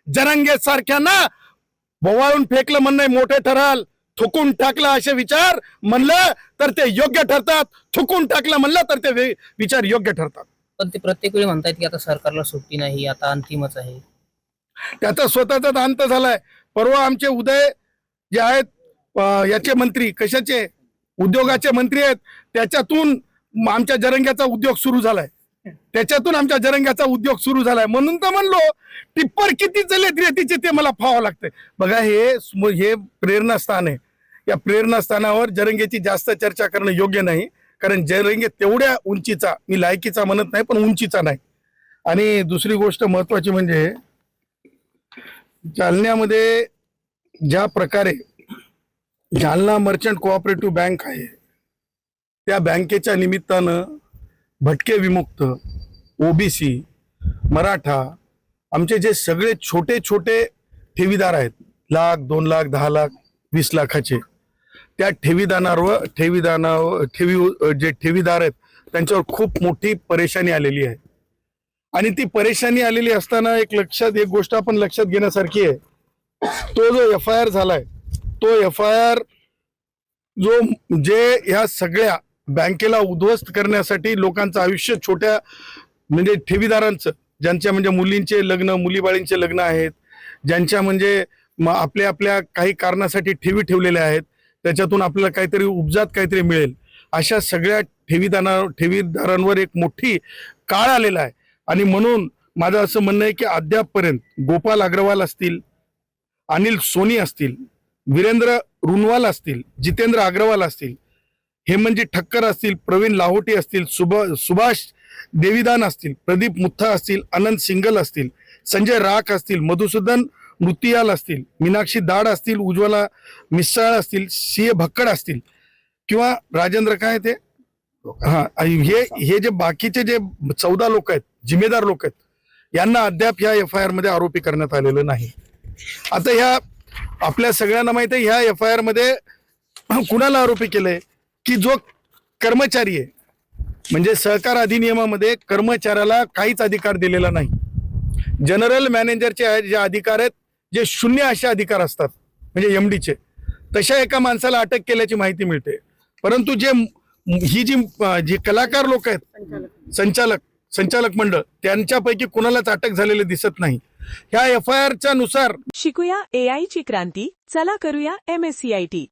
जरांगे सारख्यांना बोवाळून फेकलं म्हणणं मोठे ठराल, थुकून टाकलं असे विचार म्हणलं तर ते योग्य ठरतात, थुकून टाकलं म्हणलं तर ते विचार योग्य ठरतात. पण ते प्रत्येक वेळी म्हणतात की आता सरकारला सुट्टी नाही, आता अंतिमच आहे. त्याचा स्वतःचाच अंत झालाय. परवा आमचे उदय जे आहेत याचे मंत्री, कशाचे उद्योगाचे मंत्री आहेत, त्याच्यातून आमच्या जरंग्याचा उद्योग सुरू झालाय. म्हणून तर म्हणलो टिप्पर किती चाललेत रेतीचे ते मला पाहावं लागतंय. बघा हे प्रेरणास्थान आहे. या प्रेरणास्थानावर जरंगेची जास्त चर्चा करणं योग्य नाही, कारण जरंगे तेवढ्या उंचीचा, मी लायकीचा म्हणत नाही पण उंचीचा नाही. आणि दुसरी गोष्ट महत्वाची म्हणजे जालन्यामध्ये ज्या प्रकारे जालना मर्चंट कोऑपरेटिव्ह बँक आहे, त्या बँकेच्या निमित्तानं भटके विमुक्त, ओबीसी, मराठा, आमचे जे सगळे छोटे छोटे ठेवीदार आहेत, 1,00,000, 2,00,000, 10,00,000, 20,00,000चे, त्या जे ठेवीदार आहेत त्यांच्यावर खूप मोठी परेशानी आलेली आहे. आणि ती परेशानी आलेली असताना एक गोष्ट आपण लक्षात घेण्यासारखी आहे. तो जो FIR झालाय, तो FIR जे ह्या सगळ्या बँकेला उद्ध्वस्त करण्यासाठी लोकांचं आयुष्य, छोट्या म्हणजे ठेवीदारांचं, ज्यांच्या म्हणजे मुलींचे लग्न, मुलीबाळींचे लग्न आहेत, ज्यांच्या म्हणजे आपल्या काही कारणासाठी ठेवलेल्या आहेत, त्याच्यातून आपल्याला काहीतरी उपजात काहीतरी मिळेल, अशा सगळ्या ठेवीदारांवर एक मोठी काळ आलेला आहे. आणि म्हणून माझं असं म्हणणं आहे की अद्यापपर्यंत गोपाल अग्रवाल असतील, अनिल सोनी असतील, वीरेंद्र रुनवाल असतील, जितेंद्र अग्रवाल असतील, हेमंतजी ठक्कर असतील, प्रवीण लाहोटी असतील, सुभाष देवीदान असतील, प्रदीप मुथा असतील, अनंत सिंगल असतील, संजय राख असतील, मधुसूदन नृतियाल असतील, मीनाक्षी दाड असतील, उज्ज्वला मिसाळ असतील, CA भक्कड असतील, किंवा राजेंद्र काय ते हे जे बाकीचे जे 14 लोक आहेत, जिम्मेदार लोक आहेत, यांना अद्याप ह्या FIR मध्ये आरोपी करण्यात आलेलं नाही. आता ह्या आपल्या सगळ्यांना माहिती आहे, ह्या FIR मध्ये कुणाला आरोपी केलंय की जो कर्मचारी आहे, म्हणजे सहकार अधिनियमामध्ये कर्मचाऱ्याला काहीच अधिकार दिलेला नाही. जनरल मॅनेजरचे जे अधिकार आहेत, जे शून्य असे अधिकार असतात, म्हणजे MDचे, तशा एका माणसाला अटक केल्याची माहिती मिळते. परंतु जी कलाकार लोक आहेत, संचालक मंडळ, त्यांच्यापैकी कुणालाच अटक झालेले दिसत नाही. ह्या FIR च्या नुसार शिकूया AI ची क्रांती, चला करूया MSCIT.